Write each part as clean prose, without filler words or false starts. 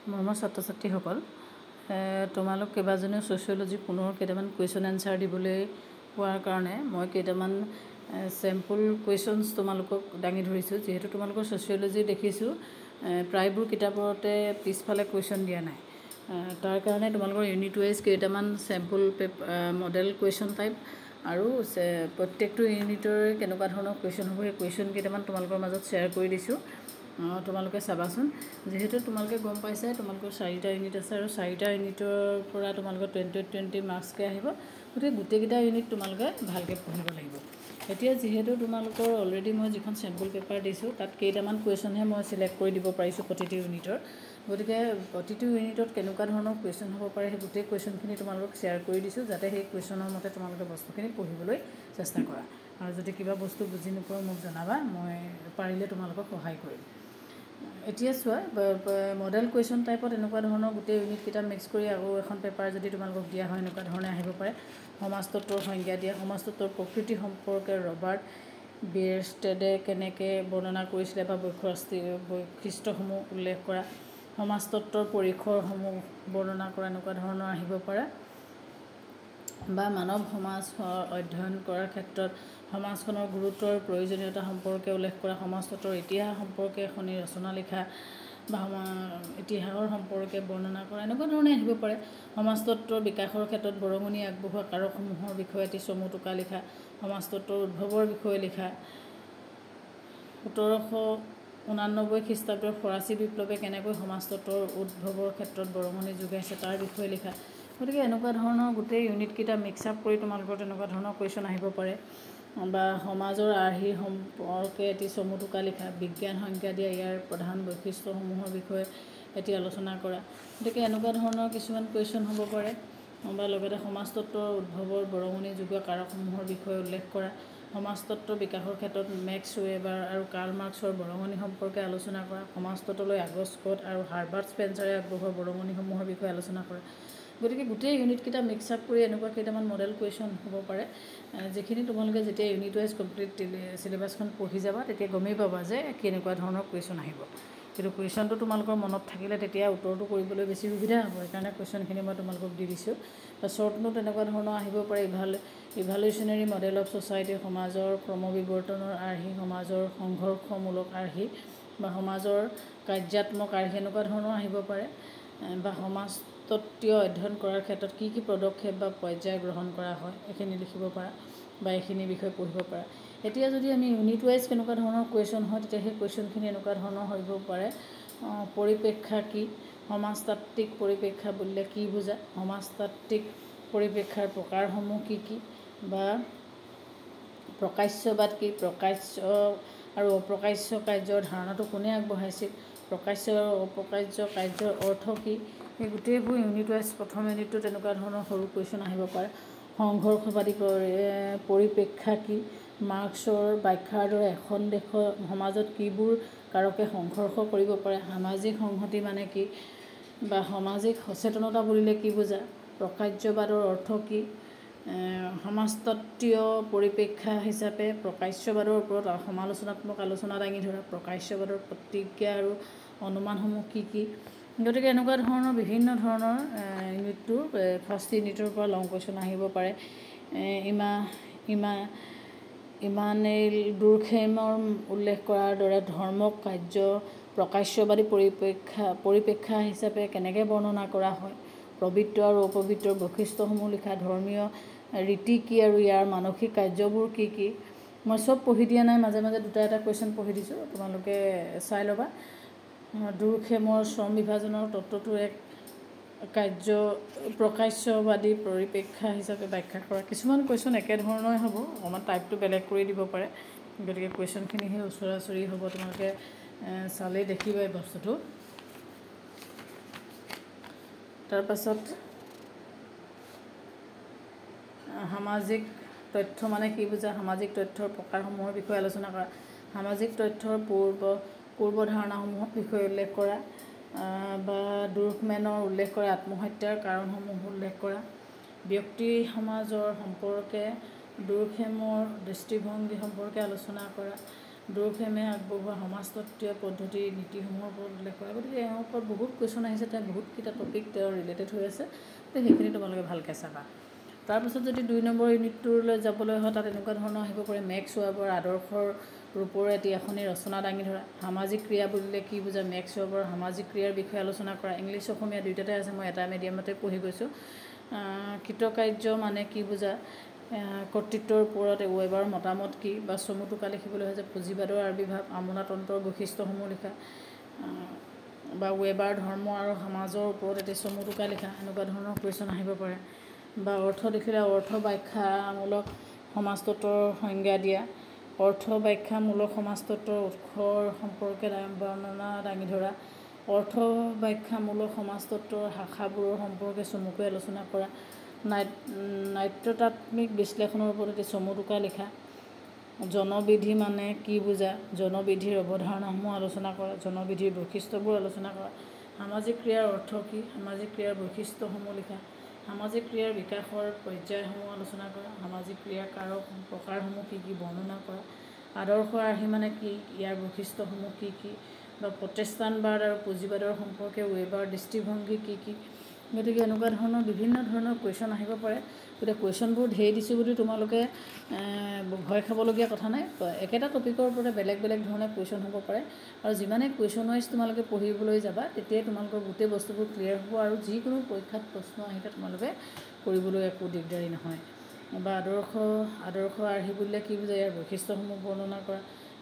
মৰমৰ ছাত্ৰ ছাত্ৰীসকল, তোমালোক কেইবাজনেও ছ'চিয়লজি পুনৰ কেইটামান কুৱেশ্যন এনচাৰ দিবলৈ পোৱাৰ কাৰণে মই কেইটামান চেম্পল কুৱেশ্যনছ তোমালোকক দাঙি ধৰিছোঁ। যিহেতু তোমালোকৰ ছ'চিয়লজি দেখিছোঁ প্ৰায়বোৰ কিতাপতে পিছফালে কুৱেশ্যন দিয়া নাই, তাৰ কাৰণে তোমালোকৰ ইউনিট ৱাইজ কেইটামান চেম্পল মডেল কুৱেশ্যন টাইপ আৰু প্ৰত্যেকটো ইউনিটৰে কেনেকুৱা ধৰণৰ কুৱেশ্যন হ'ব সেই কুৱেশ্যন কেইটামান তোমালোকৰ মাজত শ্বেয়াৰ কৰি দিছোঁ। তোমালোকে চাবাচোন। যিহেতু তোমালোকে গম পাইছাই তোমালোকৰ 4টা ইউনিট আছে আৰু 4টা ইউনিটৰ পৰা তোমালোকৰ 20 মাৰ্কছকৈ আহিব। গতিকে গোটেইকেইটা ইউনিট তোমালোকে ভালকৈ পঢ়িব লাগিব। এতিয়া যিহেতু তোমালোকৰ অলৰেডি মই যিখন চেম্পল পেপাৰ দিছোঁ তাত কেইটামান কুৱেশ্যনহে মই চিলেক্ট কৰি দিব পাৰিছোঁ প্ৰতিটো ইউনিটৰ। গতিকে প্ৰতিটো ইউনিটত কেনেকুৱা ধৰণৰ কুৱেশ্যন হ'ব পাৰে সেই গোটেই কুৱেশ্যনখিনি তোমালোকক শ্বেয়াৰ কৰি দিছোঁ, যাতে সেই কুৱেশ্যনৰ মতে তোমালোকে বস্তুখিনি পঢ়িবলৈ চেষ্টা কৰা। আৰু যদি কিবা বস্তু বুজি নোপোৱা মোক জনাবা, মই পাৰিলে তোমালোকক সহায় কৰিম। এতিয়া চোৱা, মডেল কুৱেশ্যন টাইপত এনেকুৱা ধৰণৰ গোটেই ইউনিটকেইটা মিক্স কৰি আকৌ এখন পেপাৰ যদি তোমালোকক দিয়া হয় এনেকুৱা ধৰণে আহিব পাৰে। সমাজতত্বৰ সংজ্ঞা দিয়া, সমাজতত্বৰ প্ৰকৃতি সম্পৰ্কে ৰবাৰ্ট বিয়েৰষ্টেডে কেনেকৈ বৰ্ণনা কৰিছিলে বা বৈশিষ্ট্যসমূহ উল্লেখ কৰা, সমাজতত্বৰ পৰিসৰসমূহ বৰ্ণনা কৰা, এনেকুৱা ধৰণৰ আহিব পাৰে। বা মানৱ সমাজ অধ্যয়ন কৰাৰ ক্ষেত্ৰত সমাজখনৰ গুৰুত্ব আৰু প্ৰয়োজনীয়তা সম্পৰ্কে উল্লেখ কৰা, সমাজতত্বৰ ইতিহাস সম্পৰ্কে এখনি ৰচনা লিখা বা ইতিহাসৰ সম্পৰ্কে বৰ্ণনা কৰা, এনেকুৱা ধৰণে আহিব পাৰে। সমাজতত্বৰ বিকাশৰ ক্ষেত্ৰত বৰঙণি আগবঢ়োৱা কাৰকসমূহৰ বিষয়ে এটি চমু টোকা লিখা, সমাজতত্বৰ উদ্ভৱৰ বিষয়ে লিখা, 1789 খ্ৰীষ্টাব্দৰ ফৰাচী বিপ্লৱে কেনেকৈ সমাজতত্বৰ উদ্ভৱৰ ক্ষেত্ৰত বৰঙণি যোগাইছে তাৰ বিষয়ে লিখা। গতিকে এনেকুৱা ধৰণৰ গোটেই ইউনিটকেইটা মিক্স আপ কৰি তোমালোকৰ তেনেকুৱা ধৰণৰ কুৱেশ্যন আহিব পাৰে। বা সমাজৰ আৰ্হিৰ সম্পৰ্কে এটি চমু টোকা লিখা, বিজ্ঞান সংজ্ঞা দিয়া, ইয়াৰ প্ৰধান বৈশিষ্ট্যসমূহৰ বিষয়ে এটি আলোচনা কৰা। গতিকে এনেকুৱা ধৰণৰ কিছুমান কুৱেশ্যন হ'ব পাৰে। বা লগতে সমাজতত্বৰ উদ্ভৱৰ বৰঙণি যোগোৱা কাৰকসমূহৰ বিষয়ে উল্লেখ কৰা, সমাজতত্বৰ বিকাশৰ ক্ষেত্ৰত মেক্স ৱেবাৰ আৰু কাৰ্ল মাৰ্ক্সৰ বৰঙণি সম্পৰ্কে আলোচনা কৰা, সমাজতত্ত্বলৈ আগষ্ট স্কট আৰু হাৰ্বাৰ্ট স্পেন্সাৰে আগবঢ়োৱা বৰঙণিসমূহৰ বিষয়ে আলোচনা কৰা। গতিকে গোটেই ইউনিটকেইটা মিক্স আপ কৰি এনেকুৱা কেইটামান মডেল কুৱেশ্যন হ'ব পাৰে, যিখিনি তোমালোকে যেতিয়া ইউনিট ৱাইজ কমপ্লিট চিলেবাছখন পঢ়ি যাবা তেতিয়া গমেই পাবা যে কেনেকুৱা ধৰণৰ কুৱেশ্যন আহিব। কিন্তু কুৱেশ্যনটো তোমালোকৰ মনত থাকিলে তেতিয়া উত্তৰটো কৰিবলৈ বেছি সুবিধা হ'ব। সেইকাৰণে কুৱেশ্যনখিনি মই তোমালোকক দি দিছোঁ। বা শ্বৰ্ট নোট এনেকুৱা ধৰণৰ আহিব পাৰে, ইভালুশ্যনেৰী মডেল অফ ছ'চাইটি, সমাজৰ ক্ৰমবিৱৰ্তনৰ আৰ্হি, সমাজৰ সংঘৰ্ষমূলক আৰ্হি বা সমাজৰ কাৰ্যাত্মক আৰ্হি, এনেকুৱা ধৰণৰ আহিব পাৰে। বা সমাজতত্ত্বীয় অধ্যয়ন কৰাৰ ক্ষেত্ৰত কি কি পদক্ষেপ বা পৰ্যায় গ্ৰহণ কৰা হয় এইখিনি লিখিব পাৰা বা এইখিনি বিষয়ে পঢ়িব পাৰা। এতিয়া যদি আমি ইউনিট ৱাইজ কেনেকুৱা ধৰণৰ কুৱেশ্যন হয় তেতিয়া সেই কুৱেশ্যনখিনি এনেকুৱা ধৰণৰ হ'ব পাৰে। পৰিপ্ৰেক্ষা কি, সমাজতাত্ত্বিক পৰিপ্ৰেক্ষা বুলিলে কি বুজা, সমাজতাত্ত্বিক পৰিপ্ৰেক্ষাৰ প্ৰকাৰসমূহ কি কি, বা প্ৰকাশ্যবাদ কি, প্ৰকাশ্য আৰু অপ্ৰকাশ্য কাৰ্যৰ ধাৰণাটো কোনে আগবঢ়াইছিল, প্ৰকাশ্য আৰু অপ্ৰকাশ্য কাৰ্যৰ অৰ্থ কি, এই গোটেইবোৰ ইউনিট ৱাইজ প্ৰথম ইউনিটটোত তেনেকুৱা ধৰণৰ সৰু কুৱেশ্যন আহিব পাৰে। সংঘৰ্ষবাদী পৰিপ্ৰেক্ষা কি, মাৰ্ক্সৰ ব্যাখ্যাৰ দৰে এখন দেশৰ সমাজত কিবোৰ কাৰকে সংঘৰ্ষ কৰিব পাৰে, সামাজিক সংহতি মানে কি, বা সামাজিক সচেতনতা বুলিলে কি বুজা, প্ৰকাশ্যবাদৰ অৰ্থ কি, সমাজতত্ত্বীয় পৰিপ্ৰেক্ষা হিচাপে প্ৰকাশ্যবাদৰ ওপৰত সমালোচনাত্মক আলোচনা দাঙি ধৰা, প্ৰকাশ্যবাদৰ প্ৰতিজ্ঞা আৰু অনুমানসমূহ কি কি। গতিকে এনেকুৱা ধৰণৰ বিভিন্ন ধৰণৰ ইউনিটটো ফাৰ্ষ্ট ইউনিটৰ পৰা লং কুৱেশ্যন আহিব পাৰে। ইমানুৱেল দুৰ্খেইমৰ উল্লেখ কৰাৰ দৰে ধৰ্মক কাৰ্য প্ৰকাশ্যবাদী পৰিপ্ৰেক্ষা হিচাপে কেনেকৈ বৰ্ণনা কৰা হয়, পবিত্ৰ আৰু অপবিত্ৰৰ বৈশিষ্ট্যসমূহ লিখা, ধৰ্মীয় ৰীতি কি আৰু ইয়াৰ মানসিক কাৰ্যবোৰ কি কি। মই চব পঢ়ি দিয়া নাই, মাজে মাজে দুটা এটা কুৱেশ্যন পঢ়ি দিছোঁ, তোমালোকে চাই ল'বা। দুৰ্খেমৰ শ্ৰম বিভাজনৰ তত্ত্বটো এক প্ৰকাশ্যবাদী পৰিপ্ৰেক্ষা হিচাপে ব্যাখ্যা কৰা। কিছুমান কুৱেশ্যন একেধৰণৰে হ'ব, অকণমান টাইপটো বেলেগ কৰি দিব পাৰে। গতিকে কুৱেশ্যনখিনি সেই ওচৰা ওচৰি হ'ব, তোমালোকে চালেই দেখিবা এই বস্তুটো। তাৰপাছত সামাজিক তথ্য মানে কি বুজা, সামাজিক তথ্যৰ প্ৰকাৰসমূহৰ বিষয়ে আলোচনা কৰা, সামাজিক তথ্যৰ পূৰ্বধাৰণাসমূহৰ বিষয়ে উল্লেখ কৰা, বা দুৰ্খমেনৰ উল্লেখ কৰা আত্মহত্যাৰ কাৰণসমূহ উল্লেখ কৰা, ব্যক্তি সমাজৰ সম্পৰ্কে দুৰ্খেমৰ দৃষ্টিভংগী সম্পৰ্কে আলোচনা কৰা, ডুৰখেমে আগবঢ়োৱা সমাজতত্ত্বীয় পদ্ধতি নীতিসমূহৰ ওপৰত উল্লেখ কৰে। গতিকে এওঁৰ ওপৰত বহুত কুৱেশ্যন আহিছে, তেওঁ বহুতকেইটা টপিক তেওঁৰ ৰিলেটেড হৈ আছে, তো সেইখিনি তোমালোকে ভালকৈ চাবা। তাৰপিছত যদি 2 নম্বৰ ইউনিটটোলৈ যাবলৈ হয়, তাত এনেকুৱা ধৰণৰ আহিব পাৰে মেক্স ৱেবৰ আদৰ্শৰ ৰূপৰে এটি এখনি ৰচনা দাঙি ধৰা। সামাজিক ক্ৰিয়া বুলিলে কি বুজা, মেক্স ৱেবৰ সামাজিক ক্ৰিয়াৰ বিষয়ে আলোচনা কৰা। ইংলিছ অসমীয়া দুয়োটাতে আছে, মই এটা মিডিয়ামতে পঢ়ি গৈছোঁ। কৃতকাৰ্য মানে কি বুজা, কৰ্তৃত্বৰ ওপৰত ৱেবাৰৰ মতামত কি, বা চমু টোকা লিখিবলৈ হৈছে পুঁজিবাদৰ আবিৰ্ভাৱ, আমোলাতন্ত্ৰৰ বৈশিষ্ট্যসমূহ লিখা, বা ৱেবাৰ ধৰ্ম আৰু সমাজৰ ওপৰত এটি চমু টোকা লিখা। এনেকুৱা ধৰণৰ কুৱেশ্যন আহিব পাৰে। বা অৰ্থ দেখিলে অৰ্থ ব্যাখ্যামূলক সমাজতত্ত্বৰ সংজ্ঞা দিয়া, অৰ্থ ব্যাখ্যামূলক সমাজতত্ত্বৰ উৎসৰ সম্পৰ্কে বৰ্ণনা দাঙি ধৰা, অৰ্থ ব্যাখ্যামূলক সমাজতত্ত্বৰ শাখাবোৰৰ সম্পৰ্কে চমুকৈ আলোচনা কৰা, নাট্যতাত্ত্বিক বিশ্লেষণৰ ওপৰত এটি চমু টোকা লিখা, জনবিধি মানে কি বুজা, জনবিধিৰ অৱধাৰণাসমূহ আলোচনা কৰা, জনবিধিৰ বৈশিষ্ট্যবোৰ আলোচনা কৰা, সামাজিক ক্ৰিয়াৰ অৰ্থ কি, সামাজিক ক্ৰিয়াৰ বৈশিষ্ট্যসমূহ লিখা, সামাজিক ক্ৰিয়াৰ বিকাশৰ পৰ্যায়সমূহ আলোচনা কৰা, সামাজিক ক্ৰিয়াৰ কাৰক প্ৰকাৰসমূহ কি কি বৰ্ণনা কৰা, আদৰ্শ আৰ্হি মানে কি, ইয়াৰ বৈশিষ্ট্যসমূহ কি কি, বা প্ৰতিষ্ঠানবাদ আৰু পুঁজিবাদৰ সম্পৰ্কে ৱেবাৰ দৃষ্টিভংগী কি কি। গতিকে এনেকুৱা ধৰণৰ বিভিন্ন ধৰণৰ কুৱেশ্যন আহিব পাৰে। গতিকে কুৱেশ্যনবোৰ ঢেৰ দিছোঁ বুলি তোমালোকে ভয় খাবলগীয়া কথা নাই। একেটা টপিকৰ ওপৰতে বেলেগ বেলেগ ধৰণে কুৱেশ্যন হ'ব পাৰে, আৰু যিমানে কুৱেশ্যন ৱাইজ তোমালোকে পঢ়িবলৈ যাবা, তেতিয়াই তোমালোকৰ গোটেই বস্তুবোৰ ক্লিয়াৰ হ'ব, আৰু যিকোনো পৰীক্ষাত প্ৰশ্ন আহিলে তোমালোকে কৰিবলৈ একো দিগদাৰী নহয়। বা আদৰ্শ আৰ্হি বুলিলে কি বুজা, ইয়াৰ বৈশিষ্ট্যসমূহ বৰ্ণনা কৰা,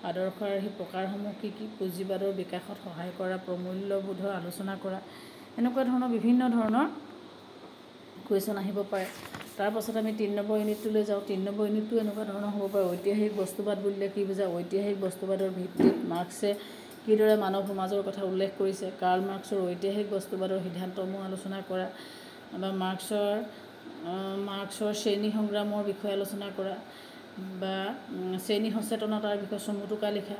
আদৰ্শ আৰ্হি প্ৰকাৰসমূহ কি কি, পুঁজিবাদৰ বিকাশত সহায় কৰা প্ৰমূল্যবোধৰ আলোচনা কৰা। এনেকুৱা ধৰণৰ বিভিন্ন ধৰণৰ কুৱেশ্যন আহিব পাৰে। তাৰপাছত আমি 3 নম্বৰ ইউনিটটোলৈ যাওঁ। 3 নম্বৰ ইউনিটটো এনেকুৱা ধৰণৰ হ'ব পাৰে ঐতিহাসিক বস্তুবাদ বুলিলে কি বুজা, ঐতিহাসিক বস্তুবাদৰ ভিত্তিত মাৰ্ক্সে কিদৰে মানৱ সমাজৰ কথা উল্লেখ কৰিছে, কাৰ্ল মাৰ্ক্সৰ ঐতিহাসিক বস্তুবাদৰ সিদ্ধান্তসমূহ আলোচনা কৰা, বা মাৰ্ক্সৰ শ্ৰেণী সংগ্ৰামৰ বিষয়ে আলোচনা কৰা, বা শ্ৰেণী সচেতনতাৰ বিষয়ে চমু টোকা লিখা,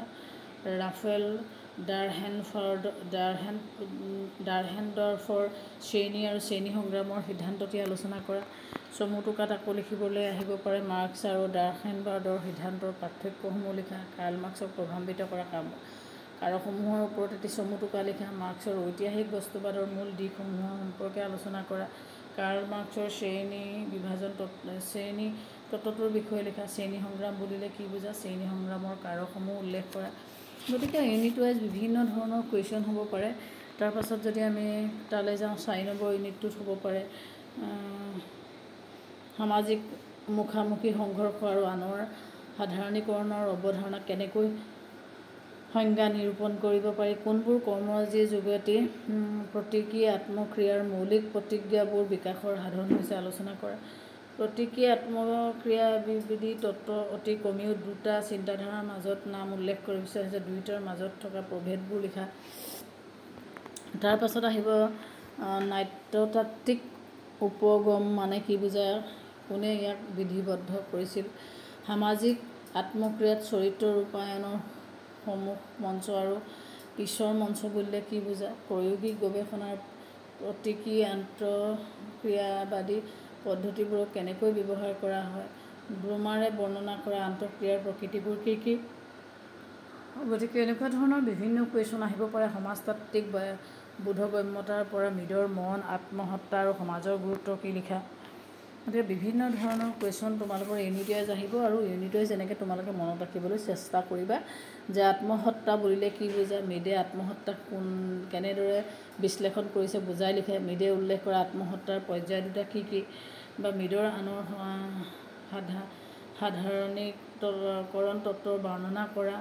ৰাফেল ডাৰহেণ্ডৰ্ফৰ শ্ৰেণী আৰু শ্ৰেণী সংগ্ৰামৰ সিদ্ধান্তটি আলোচনা কৰা। চমু টোকাত আকৌ লিখিবলৈ আহিব পাৰে মাৰ্ক্স আৰু ডাৰহেণ্ডবাৰ্ডৰ সিদ্ধান্তৰ পাৰ্থক্যসমূহ লিখা, কাৰ্ল মাৰ্ক্সক প্ৰভাৱিত কৰা কাৰকসমূহৰ ওপৰত এটি চমু টোকা লিখা, মাৰ্ক্সৰ ঐতিহাসিক বস্তুবাদৰ মূল দিশসমূহৰ সম্পৰ্কে আলোচনা কৰা, কাৰ্ল মাৰ্ক্সৰ শ্ৰেণী তত্ত্বটোৰ বিষয়ে লিখা, শ্ৰেণী সংগ্ৰাম বুলিলে কি বুজা, শ্ৰেণী সংগ্ৰামৰ কাৰকসমূহ উল্লেখ কৰা। গতিকে ইউনিট ৱাইজ বিভিন্ন ধৰণৰ কুৱেশ্যন হ'ব পাৰে। তাৰপাছত যদি আমি তালৈ যাওঁ, 4 নম্বৰ ইউনিটটোত হ'ব পাৰে সামাজিক মুখামুখি সংঘৰ্ষ আৰু আনৰ সাধাৰণীকৰণৰ অৱধাৰণা কেনেকৈ সংজ্ঞা নিৰূপণ কৰিব পাৰি, কোনবোৰ কৰ্মৰাজিৰ যোগেদি প্ৰতীকী আত্মক্ৰিয়াৰ মৌলিক প্ৰতিজ্ঞাবোৰ বিকাশৰ সাধন হৈছে আলোচনা কৰা, প্ৰতীকী আত্মক্ৰিয়াবিধি তত্ত্ব অতি কমেও 2টা চিন্তাধাৰাৰ মাজত নাম উল্লেখ কৰিব বিচৰা হৈছে, 2টাৰ মাজত থকা প্ৰভেদবোৰ লিখা। তাৰপাছত আহিব নাট্যতাত্ত্বিক উপগম মানে কি বুজা, কোনে ইয়াক বিধিবদ্ধ কৰিছিল, সামাজিক আত্মক্ৰিয়াত চৰিত্ৰ ৰূপায়ণৰ সন্মুখ মঞ্চ আৰু পিছৰ মঞ্চ বুলিলে কি বুজা, প্ৰায়োগিক গৱেষণাৰ প্ৰতীকী আন্তঃক্ৰিয়াবাদী পদ্ধতিবোৰক কেনেকৈ ব্যৱহাৰ কৰা হয়, ব্লুমাৰে বৰ্ণনা কৰা আন্তঃক্ৰিয়াৰ প্ৰকৃতিবোৰ কি কি। গতিকে এনেকুৱা ধৰণৰ বিভিন্ন কুৱেশ্যন আহিব পাৰে। সমাজতাত্ত্বিক বোধগম্যতাৰ পৰা মিডৰ মন, আত্মসত্তা আৰু সমাজৰ গুৰুত্ব কি লিখা। গতিকে বিভিন্ন ধৰণৰ কুৱেশ্যন তোমালোকৰ ইউনিট ৱাইজ আহিব, আৰু ইউনিট ৱাইজ এনেকৈ তোমালোকে মনত ৰাখিবলৈ চেষ্টা কৰিবা যে আত্মসত্তা বুলিলে কি বুজা, মিডে আত্মসত্তাক কেনেদৰে বিশ্লেষণ কৰিছে বুজাই লিখে, মিডে উল্লেখ কৰা আত্মসত্তাৰ পৰ্যায় 2টা কি কি, বা মিডৰ আনৰ সাধাৰণীকৰণ তত্ত্বৰ বৰ্ণনা কৰা,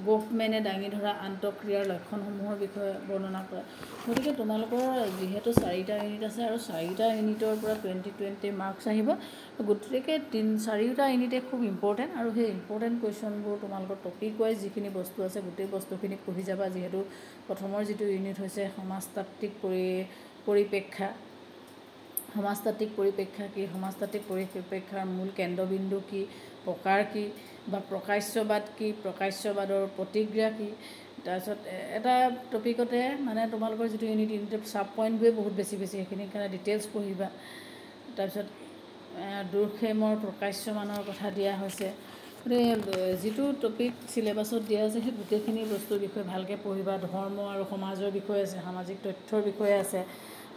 গোফমেনে দাঙি ধৰা আন্তঃক্ৰিয়াৰ লক্ষণসমূহৰ বিষয়ে বৰ্ণনা কৰা। গতিকে তোমালোকৰ যিহেতু 4টা ইউনিট আছে, আৰু 4টা ইউনিটৰ পৰা 20 মাৰ্কছ আহিব, গতিকে 4টা ইউনিটে খুব ইম্পৰ্টেণ্ট, আৰু সেই ইম্পৰ্টেণ্ট কুৱেশ্যনবোৰ তোমালোকৰ টপিক ৱাইজ যিখিনি বস্তু আছে গোটেই বস্তুখিনি পঢ়ি যাবা। যিহেতু প্ৰথমৰ যিটো ইউনিট হৈছে সমাজতাত্ত্বিক পৰিপ্ৰেক্ষা, সমাজতাত্ত্বিক পৰিপ্ৰেক্ষা কি, সমাজতাত্ত্বিক পৰিপ্ৰেক্ষাৰ মূল কেন্দ্ৰবিন্দু কি, প্ৰকাৰ কি, বা প্ৰকাশ্যবাদ কি, প্ৰকাশ্যবাদৰ প্ৰতিক্ৰিয়া কি। তাৰপিছত এটা টপিকতে মানে তোমালোকৰ যিটো ইউনিট চাব পইণ্টবোৰে বহুত বেছি সেইখিনিৰ কাৰণে ডিটেইলছ পঢ়িবা। তাৰপিছত দুৰ্খেমৰ প্ৰকাশ্যমানৰ কথা দিয়া হৈছে, যিটো টপিক চিলেবাছত দিয়া আছে সেই গোটেইখিনি বস্তুৰ বিষয়ে ভালকৈ পঢ়িবা। ধৰ্ম আৰু সমাজৰ বিষয়ে আছে, সামাজিক তথ্যৰ বিষয়ে আছে,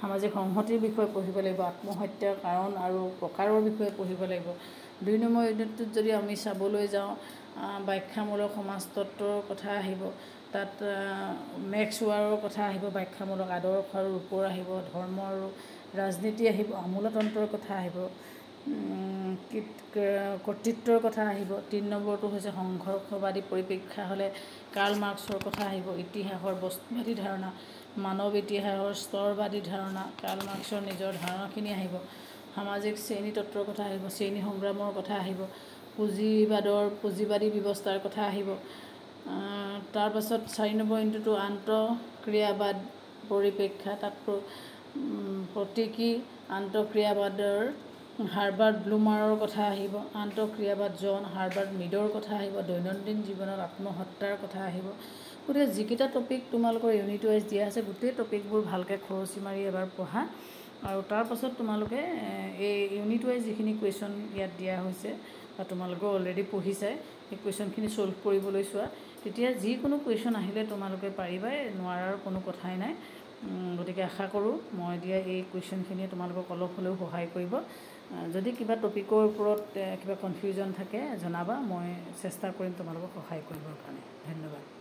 সামাজিক সংহতিৰ বিষয়ে পঢ়িব লাগিব, আত্মহত্যাৰ কাৰণ আৰু প্ৰকাৰৰ বিষয়ে পঢ়িব লাগিব। 2 নম্বৰ ইউনিটটোত যদি আমি চাবলৈ যাওঁ, ব্যাখ্যামূলক সমাজতত্বৰ কথা আহিব, তাত মেক্সৱেৰৰ কথা আহিব, ব্যাখ্যামূলক আদৰ্শ আৰু ৰূপৰ আহিব, ধৰ্ম আৰু ৰাজনীতি আহিব, আমোলাতন্ত্ৰৰ কথা আহিব, কৰ্তৃত্বৰ কথা আহিব। 3 নম্বৰটো হৈছে সংঘৰ্ষবাদী পৰিপ্ৰেক্ষা হ'লে কাৰ্ল মাৰ্ক্সৰ কথা আহিব, ইতিহাসৰ বস্তুবাদী ধাৰণা, মানৱ ইতিহাসৰ স্তৰবাদী ধাৰণা, কাৰ্ল মাৰ্ক্সৰ নিজৰ ধাৰণাখিনি আহিব। সামাজিক শ্ৰেণীতত্বৰ কথা আহিব, শ্ৰেণী সংগ্ৰামৰ কথা আহিব, পুঁজিবাদী ব্যৱস্থাৰ কথা আহিব। তাৰপাছত 4 নম্বৰ ইউনিটটো আন্তঃক্ৰিয়াবাদ পৰিপ্ৰেক্ষা, তাত প্ৰতীকী আন্তঃক্ৰিয়াবাদৰ হাৰ্বাৰ্ট ব্লুমাৰৰ কথা আহিব, আন্তঃক্ৰিয়াবাদ জন হাৰ্বাৰ্ট মিডৰ কথা আহিব, দৈনন্দিন জীৱনত আত্মহত্যাৰ কথা আহিব। গতিকে যিকেইটা টপিক তোমালোকৰ ইউনিট ৱাইজ দিয়া আছে গোটেই টপিকবোৰ ভালকৈ খৰচি মাৰি এবাৰ পঢ়া। আৰু তাৰপাছত তোমালোকে এই ইউনিট ৱাইজ যিখিনি কুৱেশ্যন ইয়াত দিয়া হৈছে বা তোমালোকে অলৰেডি পঢ়িছাই, সেই কুৱেশ্যনখিনি ছল্ভ কৰিবলৈ চোৱা। তেতিয়া যিকোনো কুৱেশ্যন আহিলে তোমালোকে পাৰিবাই, নোৱাৰাৰ কোনো কথাই নাই। গতিকে আশা কৰোঁ মই দিয়া এই কুৱেশ্যনখিনিয়ে তোমালোকক অলপ হ'লেও সহায় কৰিব। যদি কিবা টপিকৰ ওপৰত কিবা কনফিউজন থাকে জনাবা, মই চেষ্টা কৰিম তোমালোকক সহায় কৰিবৰ কাৰণে। ধন্যবাদ।